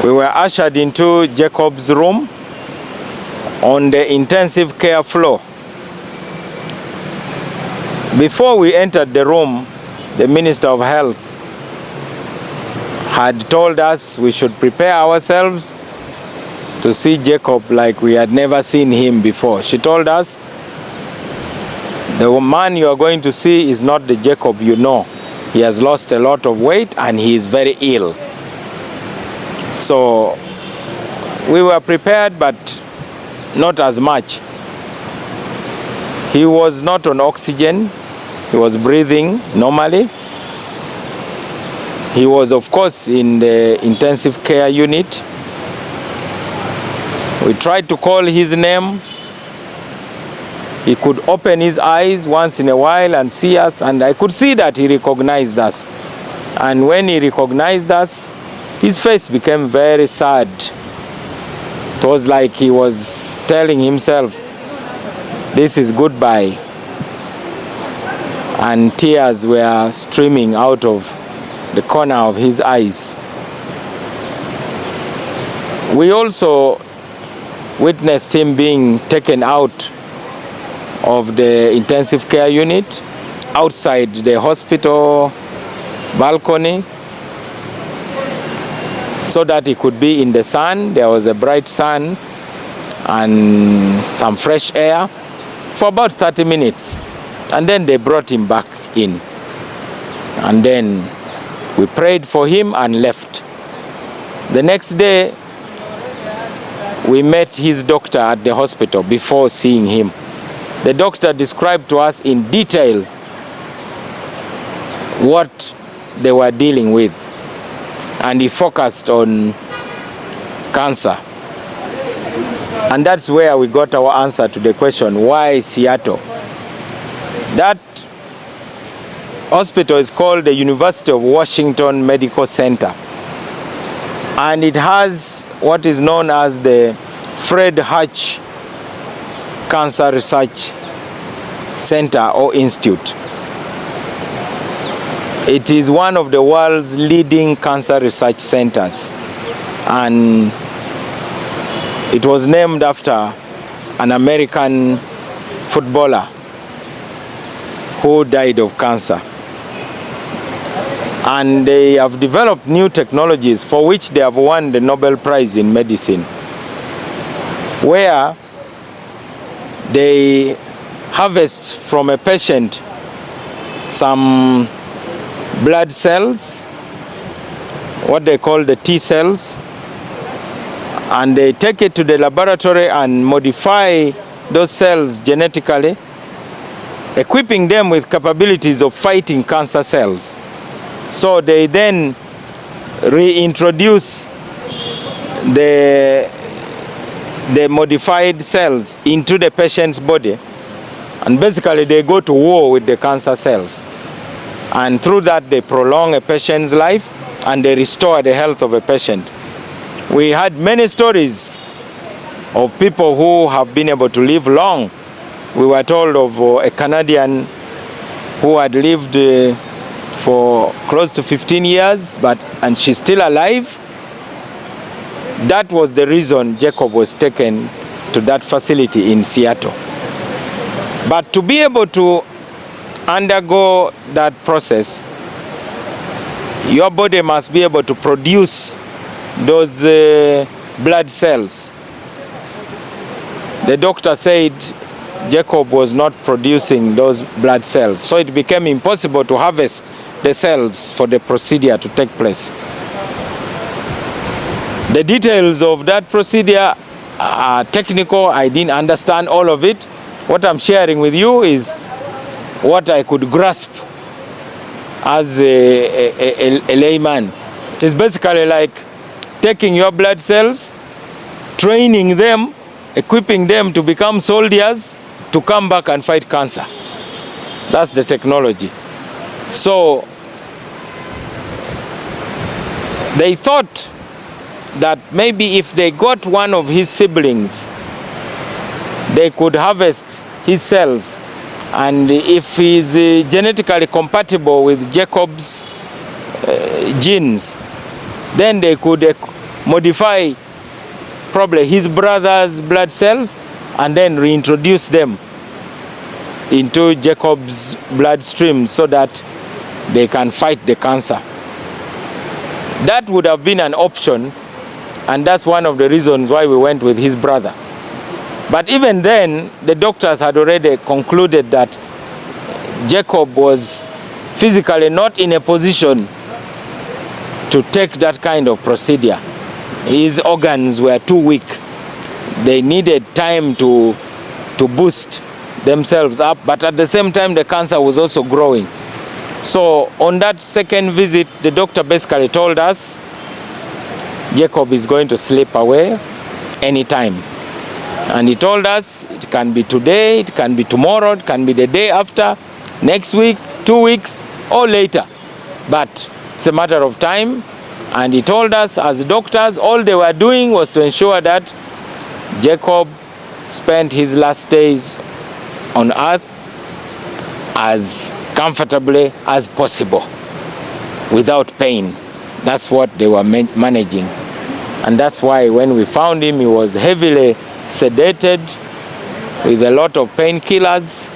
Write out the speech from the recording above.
We were ushered into Jacob's room on the intensive care floor. Before we entered the room, the Minister of Health had told us we should prepare ourselves to see Jacob like we had never seen him before. She told us, the man you are going to see is not the Jacob you know. He has lost a lot of weight and he is very ill. So we were prepared, but not as much. He was not on oxygen. He was breathing normally. He was, of course, in the intensive care unit. We tried to call his name. He could open his eyes once in a while and see us, and I could see that he recognized us. And when he recognized us, his face became very sad. It was like he was telling himself, this is goodbye. And tears were streaming out of the corner of his eyes. We also witnessed him being taken out of the intensive care unit, outside the hospital balcony, so that he could be in the sun. There was a bright sun and some fresh air for about 30 minutes. And then they brought him back in. And then we prayed for him and left. The next day, we met his doctor at the hospital before seeing him. The doctor described to us in detail what they were dealing with. And he focused on cancer. And that's where we got our answer to the question, why Seattle? That hospital is called the University of Washington Medical Center. And it has what is known as the Fred Hutch Cancer Research Center or Institute. It is one of the world's leading cancer research centers, and it was named after an American footballer who died of cancer. And they have developed new technologies for which they have won the Nobel Prize in Medicine, where they harvest from a patient some blood cells, what they call the T cells, and they take it to the laboratory and modify those cells genetically, equipping them with capabilities of fighting cancer cells. So they then reintroduce the modified cells into the patient's body, and basically they go to war with the cancer cells. And through that, they prolong a patient's life and they restore the health of a patient. We had many stories of people who have been able to live long. We were told of a Canadian who had lived for close to 15 years, and she's still alive. That was the reason Jacob was taken to that facility in Seattle. But to be able to undergo that process, your body must be able to produce those blood cells. The doctor said Jacob was not producing those blood cells, so it became impossible to harvest the cells for the procedure to take place. The details of that procedure are technical. I didn't understand all of it. What I'm sharing with you is what I could grasp as a layman. It is basically like taking your blood cells, training them, equipping them to become soldiers to come back and fight cancer. That's the technology. So they thought that maybe if they got one of his siblings, they could harvest his cells, and if he's genetically compatible with Jacob's genes, then they could modify probably his brother's blood cells and then reintroduce them into Jacob's bloodstream so that they can fight the cancer. That would have been an option, and that's one of the reasons why we went with his brother. But even then, the doctors had already concluded that Jacob was physically not in a position to take that kind of procedure. His organs were too weak. They needed time to boost themselves up, but at the same time the cancer was also growing. So on that second visit, the doctor basically told us Jacob is going to slip away anytime. And he told us it can be today, it can be tomorrow, it can be the day after, next week, 2 weeks, or later. But it's a matter of time. And he told us, as doctors, all they were doing was to ensure that Jacob spent his last days on earth as comfortably as possible, without pain. That's what they were managing. And that's why when we found him, he was heavily sedated with a lot of painkillers.